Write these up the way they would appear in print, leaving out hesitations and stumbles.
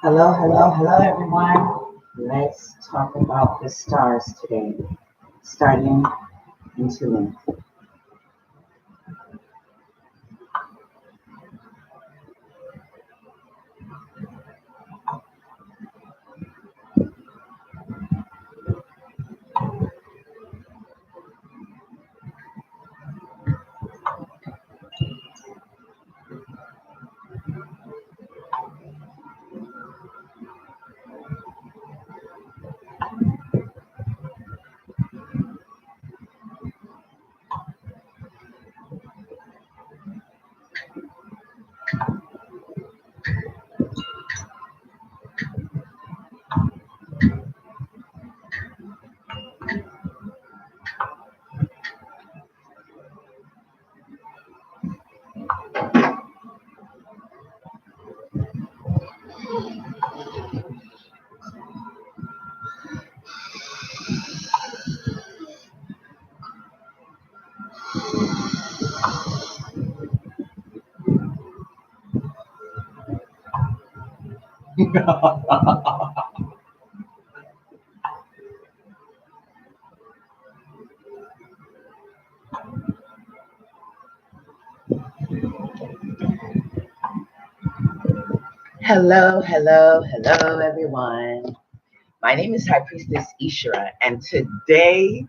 Hello, hello, hello, everyone. Let's talk about the stars today, starting in 2 minutes. Hello, hello, hello, everyone. My name is High Priestess ISHERA, and today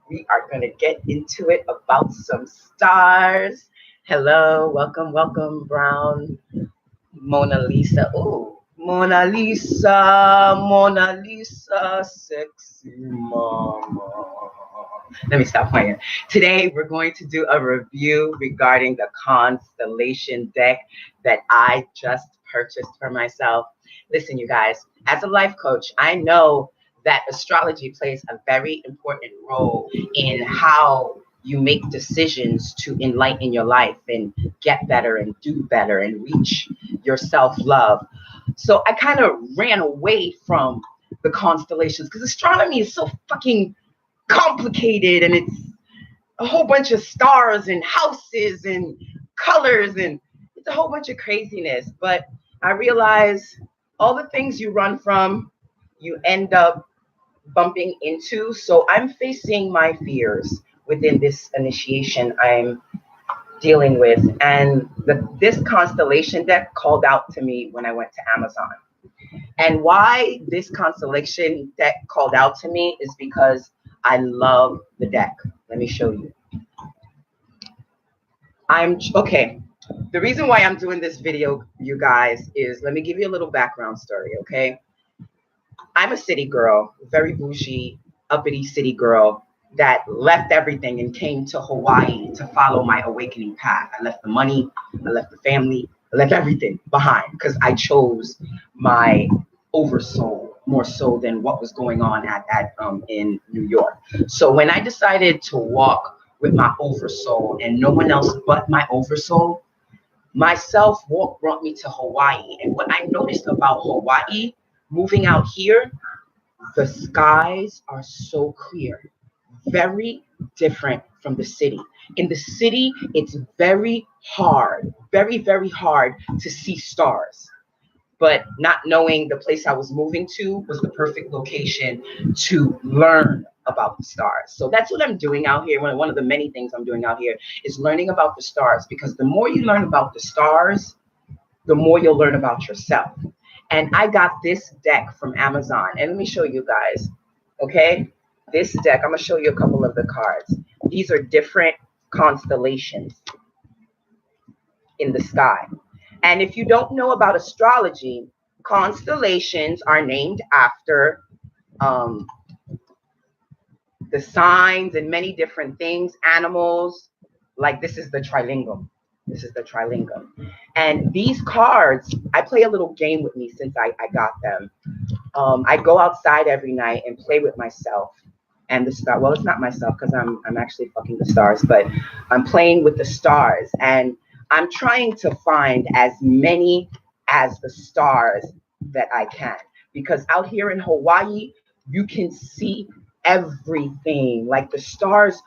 we are going to get into it about some stars. Hello, welcome, welcome, Brown, Mona Lisa. Ooh, Mona Lisa, Mona Lisa, sexy mama. Let me stop playing. Today, we're going to do a review regarding the Constellation deck that I just purchased for myself. Listen, you guys, as a life coach, I know that astrology plays a very important role in how you make decisions to enlighten your life and get better and do better and reach your self-love. So I kind of ran away from the constellations because astronomy is so fucking complicated, and it's a whole bunch of stars and houses and colors, and it's a whole bunch of craziness. But I realize all the things you run from, you end up bumping into. So I'm facing my fears within this initiation I'm dealing with. And this constellation deck called out to me when I went to Amazon. And why this constellation deck called out to me is because I love the deck. Let me show you. Okay. The reason why I'm doing this video, you guys, is let me give you a little background story, okay? I'm a city girl, very bougie, uppity city girl that left everything and came to Hawaii to follow my awakening path. I left the money, I left the family, I left everything behind because I chose my oversoul more so than what was going on in New York. So when I decided to walk with my oversoul and no one else but my oversoul, my self-walk brought me to Hawaii. And what I noticed about Hawaii, moving out here, the skies are so clear, very different from the city. In the city, it's very hard, very, very hard to see stars. But not knowing the place I was moving to was the perfect location to learn about the stars. So that's what I'm doing out here. One of the many things I'm doing out here is learning about the stars, because the more you learn about the stars, the more you'll learn about yourself. And I got this deck from Amazon. And let me show you guys, okay? This deck, I'm going to show you a couple of the cards. These are different constellations in the sky. And if you don't know about astrology, constellations are named after the signs and many different things, animals. Like this is the trilingam. This is the trilingam. And these cards, I play a little game with me since I got them. I go outside every night and play with myself and the star. Well, it's not myself because I'm actually fucking the stars, but I'm playing with the stars, and I'm trying to find as many as the stars that I can, because out here in Hawaii, you can see everything. Like the stars,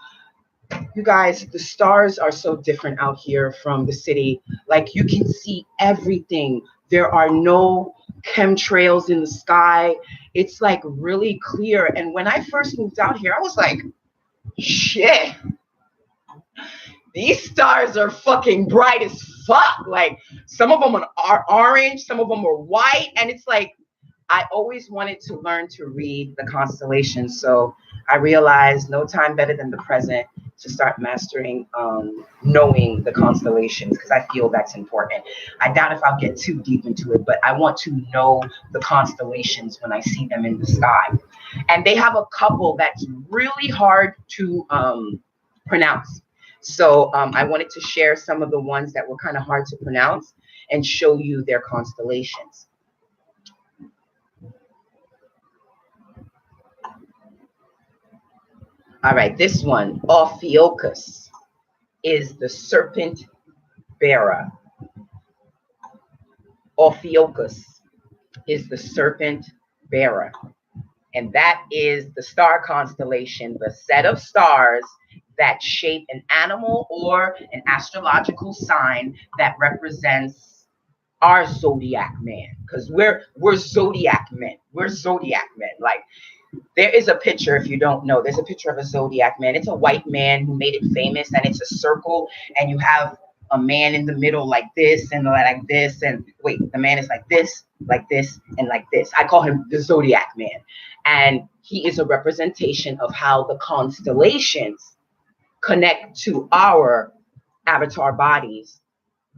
You guys, the stars are so different out here from the city. Like you can see everything. There are no chemtrails in the sky. It's like really clear. And when I first moved out here, I was like, shit, these stars are fucking bright as fuck. Like some of them are orange, some of them are white. And it's like, I always wanted to learn to read the constellations. So I realized no time better than the present to start mastering knowing the constellations, because I feel that's important. I doubt if I'll get too deep into it, but I want to know the constellations when I see them in the sky. And they have a couple that's really hard to pronounce. So I wanted to share some of the ones that were kind of hard to pronounce and show you their constellations. All right, this one, Ophiuchus, is the serpent bearer. Ophiuchus is the serpent bearer. And that is the star constellation, the set of stars that shape an animal or an astrological sign that represents our zodiac man. Because we're zodiac men. We're zodiac men. Like, there is a picture, if you don't know, there's a picture of a zodiac man. It's a white man who made it famous, and it's a circle, and you have a man in the middle like this and like this, and wait, the man is like this, and like this. I call him the Zodiac Man. And he is a representation of how the constellations connect to our avatar bodies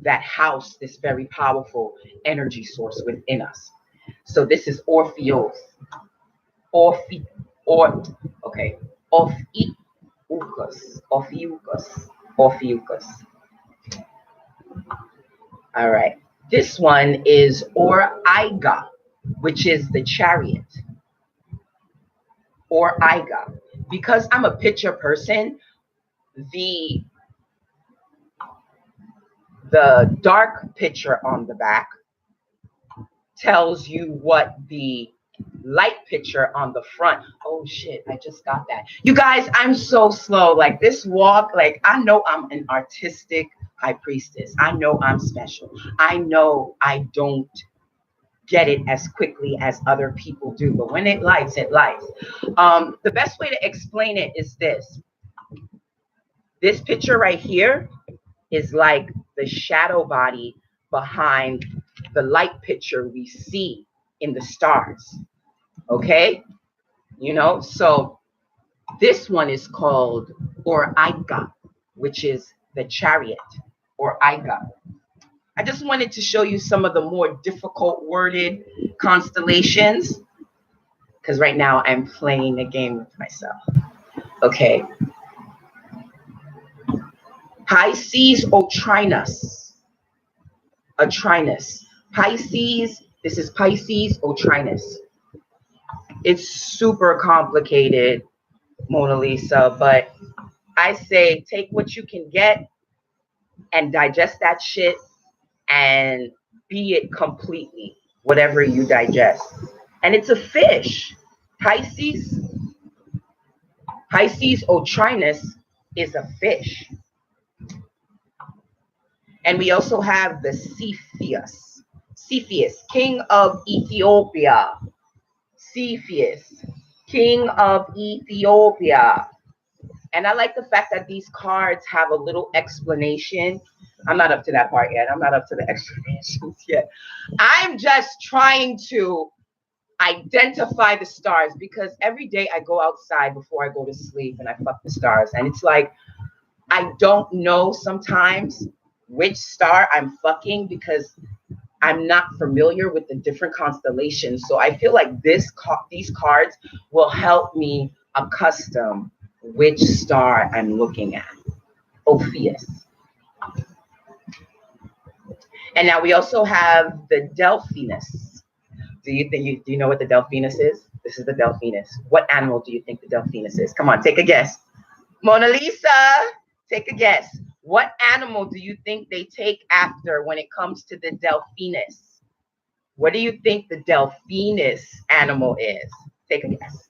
that house this very powerful energy source within us. So this is Orpheus. Ophiuchus. All right. This one is Or-Iga, which is the chariot. Or-Iga. Because I'm a picture person, the dark picture on the back tells you what the light picture on the front. Oh shit, I just got that. You guys, I'm so slow. Like this walk, like I know I'm an artistic high priestess. I know I'm special. I know I don't get it as quickly as other people do, but when it lights, it lights. The best way to explain it is this. This picture right here is like the shadow body behind the light picture we see in the stars. Okay? You know, so this one is called Or-Iga, which is the chariot, Or-Iga. I just wanted to show you some of the more difficult worded constellations, because right now I'm playing a game with myself. Okay. Pisces Otrinus. Otrinus. Pisces, this is Pisces Otrinus. It's super complicated, Mona Lisa, but I say take what you can get and digest that shit and be it completely, whatever you digest. And it's a fish. Pisces Otrinus is a fish. And we also have the Cepheus, king of Ethiopia. Cepheus, king of Ethiopia. And I like the fact that these cards have a little explanation. I'm not up to that part yet. I'm not up to the explanations yet. I'm just trying to identify the stars, because every day I go outside before I go to sleep and I fuck the stars. And it's like, I don't know sometimes which star I'm fucking because I'm not familiar with the different constellations. So I feel like these cards will help me accustom which star I'm looking at. Ophius. And now we also have the Delphinus. Do you know what the Delphinus is? This is the Delphinus. What animal do you think the Delphinus is? Come on, take a guess. Mona Lisa, take a guess. What animal do you think they take after when it comes to the Delphinus? What do you think the Delphinus animal is? Take a guess.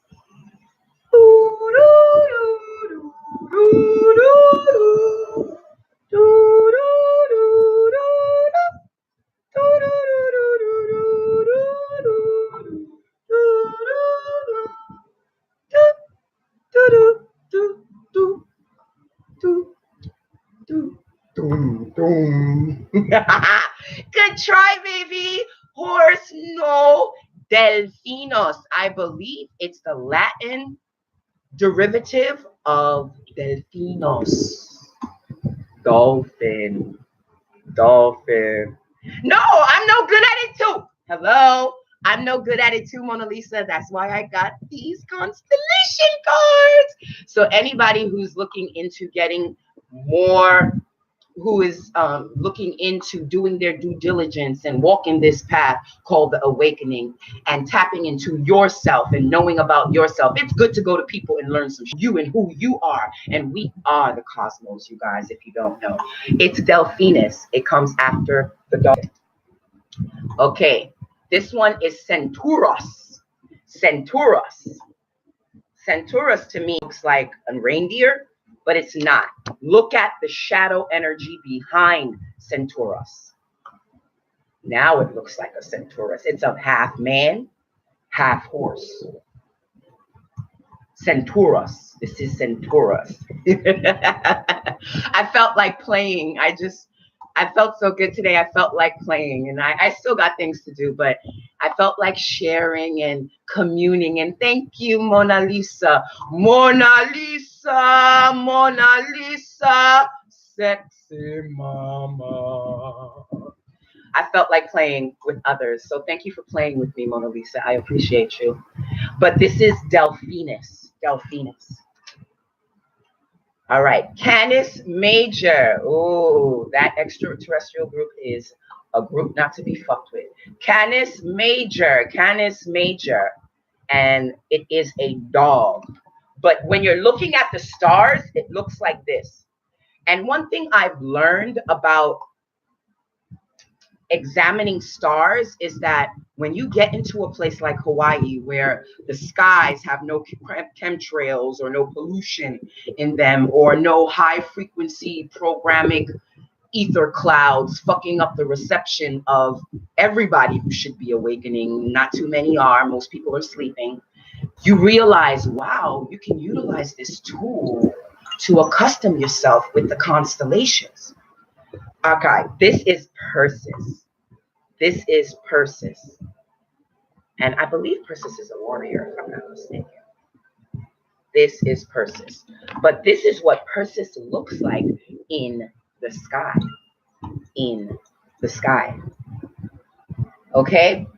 Good try, baby. Horse, no. Delfinos. I believe it's the Latin derivative of delfinos. Dolphin. Dolphin. No, I'm no good at it too. Hello. I'm no good at it too, Mona Lisa. That's why I got these constellation cards. So anybody who's looking into getting more, who is looking into doing their due diligence and walking this path called the awakening and tapping into yourself and knowing about yourself. It's good to go to people and learn some you and who you are. And we are the cosmos, you guys, if you don't know. It's Delphinus. It comes after the dolphin. Okay, this one is Centauros. Centauros. Centauros to me looks like a reindeer, but it's not. Look at the shadow energy behind Centauros. Now it looks like a Centauros. It's a half man, half horse. Centauros. This is Centauros. I felt like playing. I felt so good today. I felt like playing, and I still got things to do, but I felt like sharing and communing. And thank you, Mona Lisa. Mona Lisa, Mona Lisa, sexy mama. I felt like playing with others. So thank you for playing with me, Mona Lisa. I appreciate you. But this is Delphinus. Delphinus. All right, Canis Major. Oh, that extraterrestrial group is a group not to be fucked with. Canis Major, Canis Major. And it is a dog. But when you're looking at the stars, it looks like this. And one thing I've learned about examining stars is that when you get into a place like Hawaii, where the skies have no chemtrails or no pollution in them, or no high frequency programming ether clouds fucking up the reception of everybody who should be awakening, not too many are, most people are sleeping, you realize, wow, you can utilize this tool to accustom yourself with the constellations. Okay, this is Perseus. This is Perseus. And I believe Perseus is a warrior, if I'm not mistaken. This is Perseus. But this is what Perseus looks like in the sky. In the sky. Okay?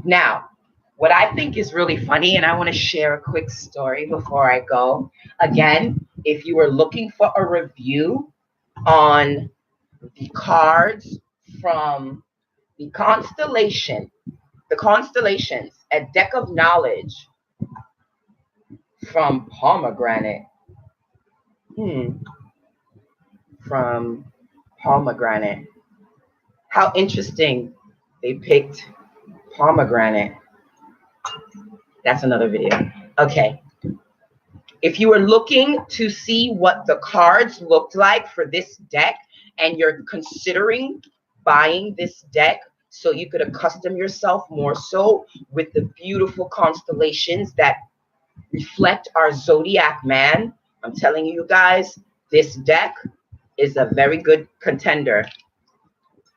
Now, what I think is really funny, and I want to share a quick story before I go. Again, if you are looking for a review on the cards from the constellations, a deck of knowledge from pomegranate. From pomegranate. How interesting they picked pomegranate. That's another video. Okay. If you are looking to see what the cards looked like for this deck, and you're considering buying this deck so you could accustom yourself more so with the beautiful constellations that reflect our zodiac man, I'm telling you guys, this deck is a very good contender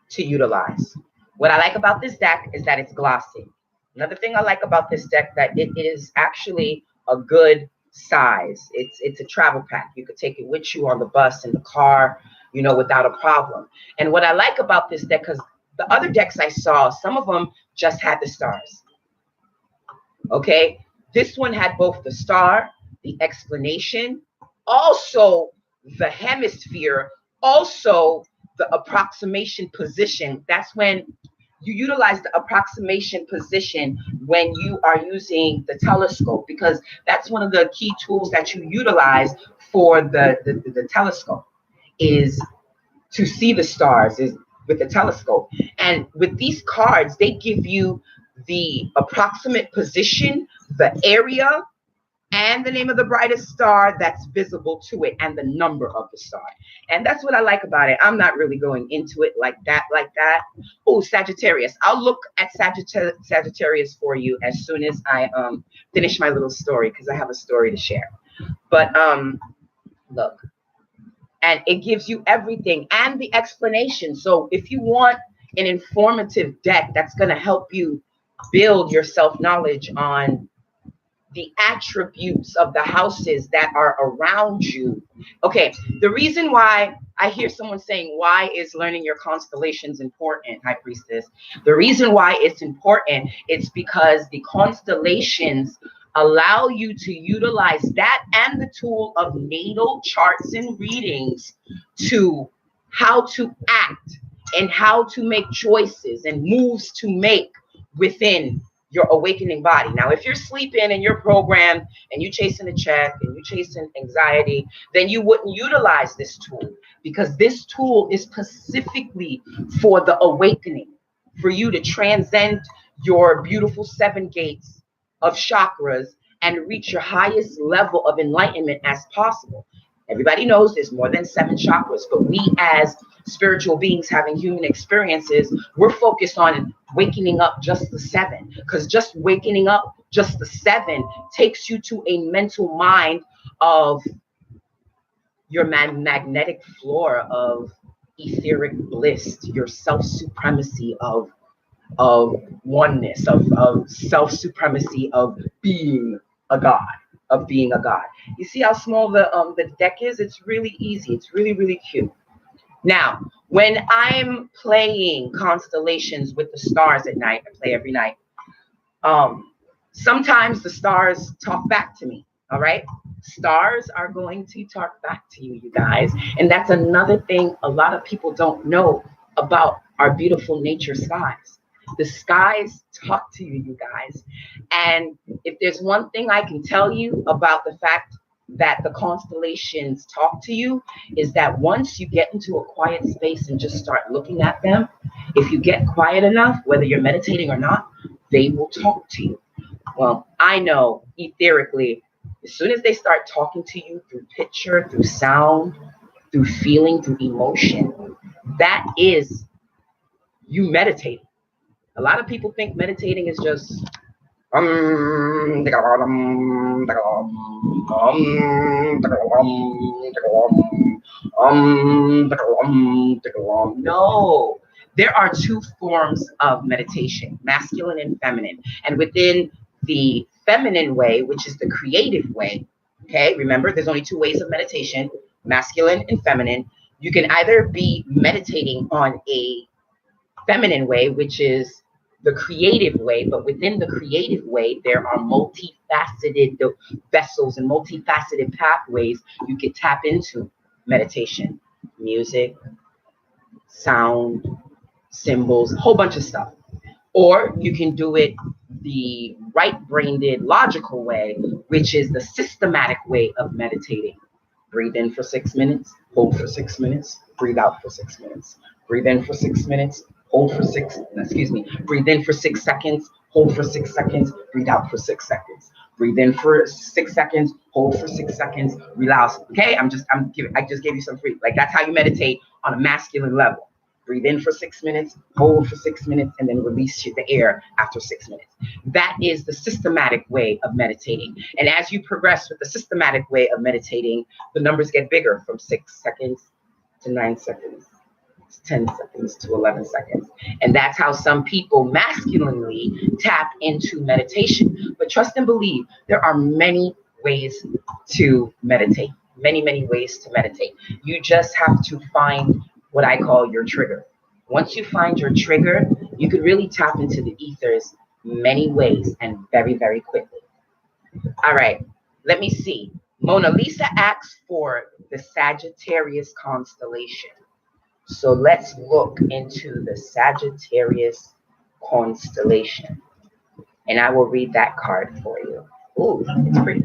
to utilize. What I like about this deck is that it's glossy. Another thing I like about this deck, that it is actually a good size. It's a travel pack. You could take it with you on the bus, in the car, you know, without a problem. And what I like about this deck, because the other decks I saw, some of them just had the stars. Okay, this one had both the star, the explanation, also the hemisphere, also the approximation position. That's when you utilize the approximation position when you are using the telescope, because that's one of the key tools that you utilize for the telescope, is to see the stars is with the telescope. And with these cards, they give you the approximate position, the area, and the name of the brightest star that's visible to it, and the number of the star. And that's what I like about it. I'm not really going into it like that. Oh, Sagittarius. I'll look at Sagittarius for you as soon as I finish my little story, because I have a story to share. But look, and it gives you everything and the explanation. So if you want an informative deck that's going to help you build your self-knowledge on the attributes of the houses that are around you. Okay, the reason why I hear someone saying, why is learning your constellations important, High Priestess? The reason why it's important is because the constellations allow you to utilize that and the tool of natal charts and readings to how to act and how to make choices and moves to make within your awakening body. Now, if you're sleeping and you're programmed and you're chasing a check and you're chasing anxiety, then you wouldn't utilize this tool, because this tool is specifically for the awakening, for you to transcend your beautiful 7 gates of chakras and reach your highest level of enlightenment as possible. Everybody knows there's more than 7 chakras, but we as spiritual beings having human experiences, we're focused on waking up just the 7, because just waking up just the 7 takes you to a mental mind of your magnetic flora of etheric bliss, your self-supremacy of oneness, of self-supremacy, of being a god, You see how small the deck is? It's really easy. It's really, really cute. Now, when I'm playing constellations with the stars at night, I play every night. Sometimes the stars talk back to me. All right. Stars are going to talk back to you, you guys. And that's another thing a lot of people don't know about our beautiful nature skies. The skies talk to you, you guys. And if there's one thing I can tell you about the fact that the constellations talk to you, is that once you get into a quiet space and just start looking at them, if you get quiet enough, whether you're meditating or not, they will talk to you. Well, I know etherically, as soon as they start talking to you through picture, through sound, through feeling, through emotion, that is you meditating. A lot of people think meditating is just no, there are 2 forms of meditation, masculine and feminine. And within the feminine way, which is the creative way, okay, remember there's only 2 ways of meditation, masculine and feminine. You can either be meditating on a feminine way, which is the creative way, but within the creative way, there are multifaceted vessels and multifaceted pathways you can tap into meditation, music, sound, symbols, a whole bunch of stuff. Or you can do it the right-brained, logical way, which is the systematic way of meditating. Breathe in for 6 minutes, hold for 6 minutes, breathe out for 6 minutes. Breathe in for 6 minutes, hold for breathe in for 6 seconds, hold for 6 seconds, breathe out for 6 seconds. Breathe in for 6 seconds, hold for 6 seconds, relax. Okay, I just gave you some free. Like, that's how you meditate on a masculine level. Breathe in for 6 minutes, hold for 6 minutes, and then release the air after 6 minutes. That is the systematic way of meditating. And as you progress with the systematic way of meditating, the numbers get bigger from 6 seconds to 9 seconds. 10 seconds to 11 seconds. And that's how some people masculinely tap into meditation. But trust and believe, there are many ways to meditate. Many, many ways to meditate. You just have to find what I call your trigger. Once you find your trigger, you could really tap into the ethers many ways and very, very quickly. All right, let me see. Mona Lisa asks for the Sagittarius constellation. So let's look into the Sagittarius constellation. And I will read that card for you. Ooh, it's pretty.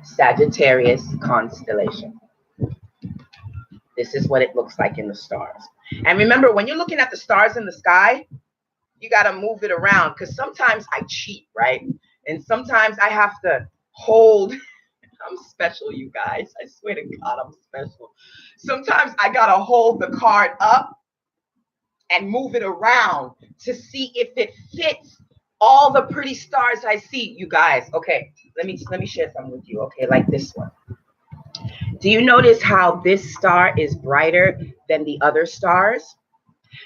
Sagittarius constellation. This is what it looks like in the stars. And remember, when you're looking at the stars in the sky, you got to move it around, because sometimes I cheat, right? And sometimes I have to hold. I'm special, you guys. I swear to God, I'm special. Sometimes I got to hold the card up and move it around to see if it fits all the pretty stars I see, you guys. Okay, let me share something with you. Okay, like this one. Do you notice how this star is brighter than the other stars?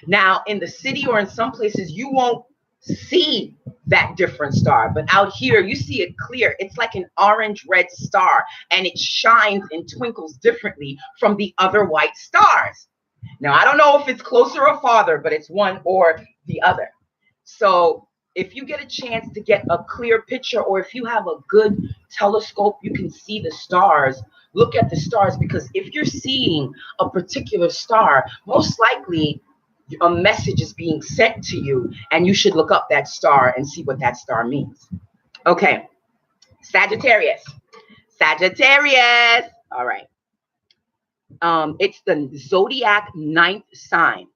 Now, in the city or in some places, you won't see that different star, but out here, you see it clear. It's like an orange-red star, and it shines and twinkles differently from the other white stars. Now, I don't know if it's closer or farther, but it's one or the other. So if you get a chance to get a clear picture, or if you have a good telescope, you can see the stars. Look at the stars, because if you're seeing a particular star, most likely a message is being sent to you, and you should look up that star and see what that star means. Okay, Sagittarius. Sagittarius. All right. It's the zodiac 9th sign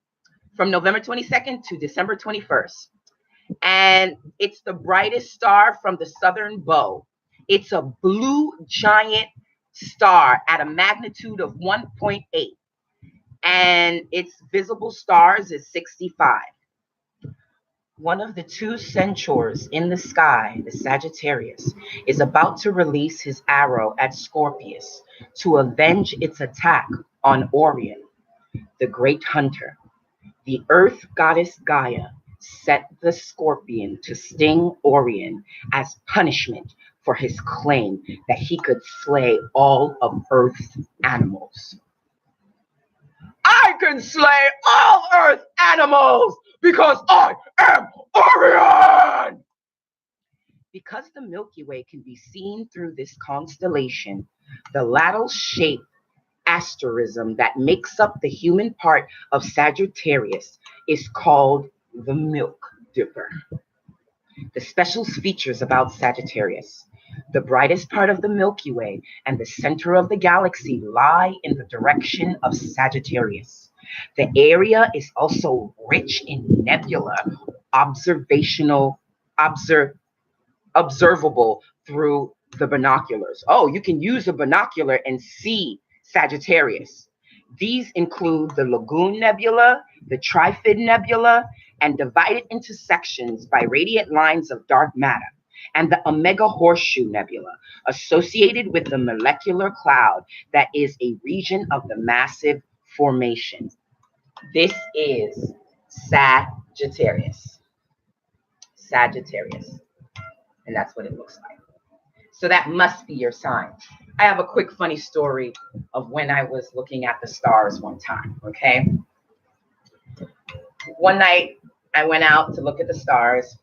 from November 22nd to December 21st. And it's the brightest star from the southern bow. It's a blue giant star at a magnitude of 1.8. And its visible stars is 65. One of the two centaurs in the sky, the Sagittarius, is about to release his arrow at Scorpius to avenge its attack on Orion, the great hunter. The earth goddess Gaia set the scorpion to sting Orion as punishment for his claim that he could slay all of Earth's animals. I can slay all Earth animals because I am Orion! Because the Milky Way can be seen through this constellation, the lattice-shaped asterism that makes up the human part of Sagittarius is called the Milk Dipper. The special features about Sagittarius: the brightest part of the Milky Way and the center of the galaxy lie in the direction of Sagittarius. The area is also rich in nebula, observable through the binoculars. Oh, you can use a binocular and see Sagittarius. These include the Lagoon Nebula, the Trifid Nebula, and divided into sections by radiant lines of dark matter, and the Omega Horseshoe Nebula, associated with the molecular cloud that is a region of the massive formation. This is Sagittarius. Sagittarius. And that's what it looks like. So that must be your sign. I have a quick funny story of when I was looking at the stars one time, okay? One night, I went out to look at the stars,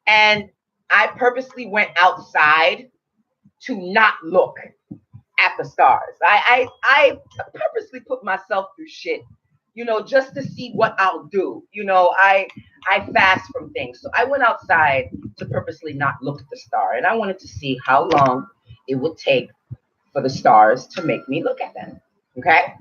and I purposely went outside to not look at the stars. I purposely put myself through shit, you know, just to see what I'll do. You know, I fast from things. So I went outside to purposely not look at the star, and I wanted to see how long it would take for the stars to make me look at them, okay?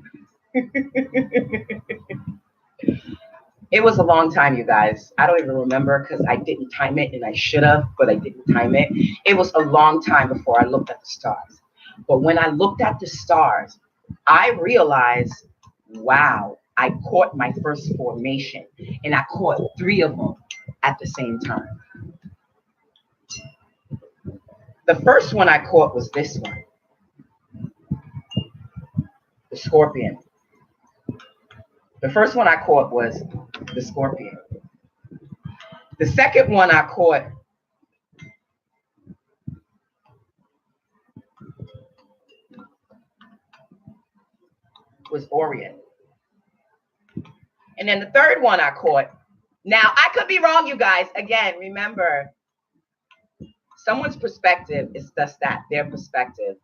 It was a long time, you guys. I don't even remember because I didn't time it, and I should have, but I didn't time it. It was a long time before I looked at the stars. But when I looked at the stars, I realized, wow, I caught my first formation, and I caught 3 of them at the same time. The first one I caught was this one, the Scorpion. The first one I caught was the Scorpion. The second one I caught was Orion. And then the third one I caught, now I could be wrong, you guys. Again, remember, someone's perspective is just that, their perspective.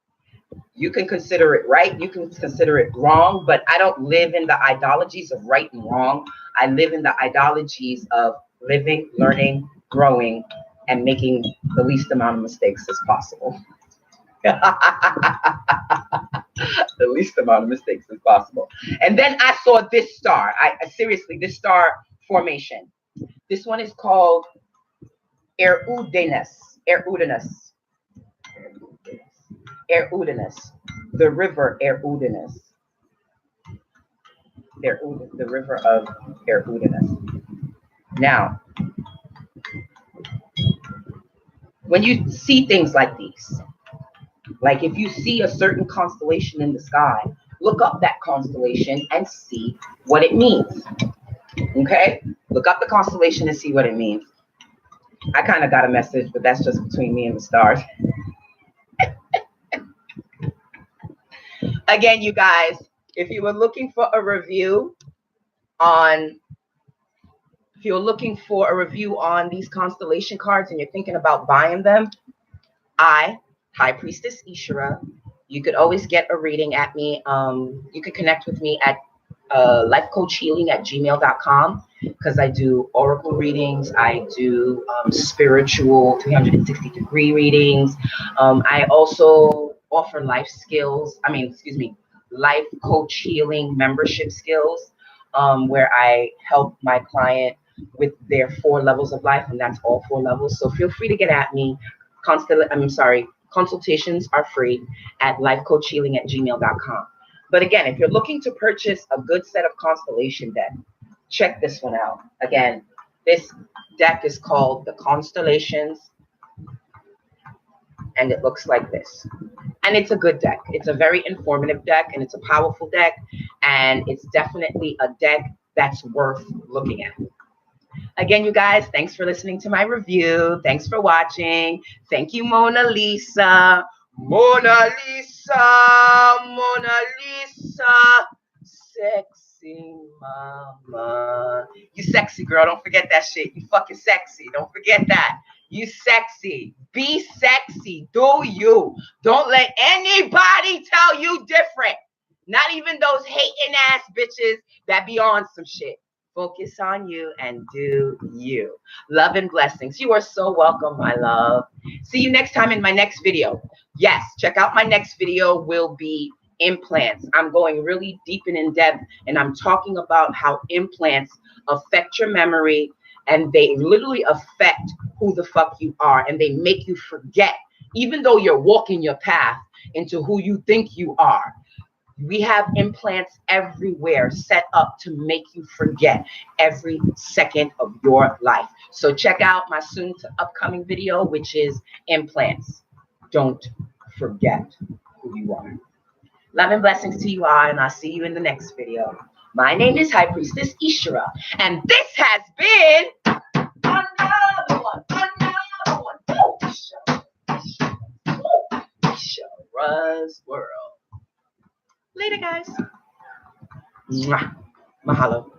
You can consider it right, you can consider it wrong, but I don't live in the ideologies of right and wrong. I live in the ideologies of living, learning, growing, and making the least amount of mistakes as possible. the least amount of mistakes as possible. And then I saw this star. I seriously, this star formation. This one is called Erudinus. Erudinus. Erudinus. The river Erudinus. The river of Erudinus. Now, when you see things like these, like if you see a certain constellation in the sky, look up that constellation and see what it means. Okay? Look up the constellation and see what it means. I kind of got a message, but that's just between me and the stars. Again, you guys, if you were looking for a review on these constellation cards and you're thinking about buying them, High Priestess ISHERA, you could always get a reading at me. You could connect with me at lifecoachhealing@gmail.com, because I do oracle readings. I do spiritual 360-degree readings. I also offer life coach healing membership skills, where I help my client with their 4 levels of life, and that's all 4 levels. So feel free to get at me. Consultations are free at lifecoachhealing@gmail.com. But again, if you're looking to purchase a good set of constellation deck, check this one out. Again, this deck is called the Constellations, and it looks like this. And it's a good deck. It's a very informative deck, and it's a powerful deck, and it's definitely a deck that's worth looking at. Again, you guys, thanks for listening to my review. Thanks for watching. Thank you, Mona Lisa. Mona Lisa, Mona Lisa, sexy mama. You sexy, girl. Don't forget that shit. You fucking sexy. Don't forget that. You sexy. Be sexy. Do you. Don't let anybody tell you different. Not even those hating ass bitches that be on some shit. Focus on you and do you. Love and blessings. You are so welcome, my love. See you next time in my next video. Yes, check out my next video will be implants. I'm going really deep and in depth, and I'm talking about how implants affect your memory, and they literally affect who the fuck you are, and they make you forget, even though you're walking your path into who you think you are. We have implants everywhere set up to make you forget every second of your life. So check out my soon to upcoming video, which is implants. Don't forget who you are. Love and blessings to you all, and I'll see you in the next video. My name is High Priestess ISHERA, and this has been another one. ISHERA's World. Later, guys. Mwah. Mahalo.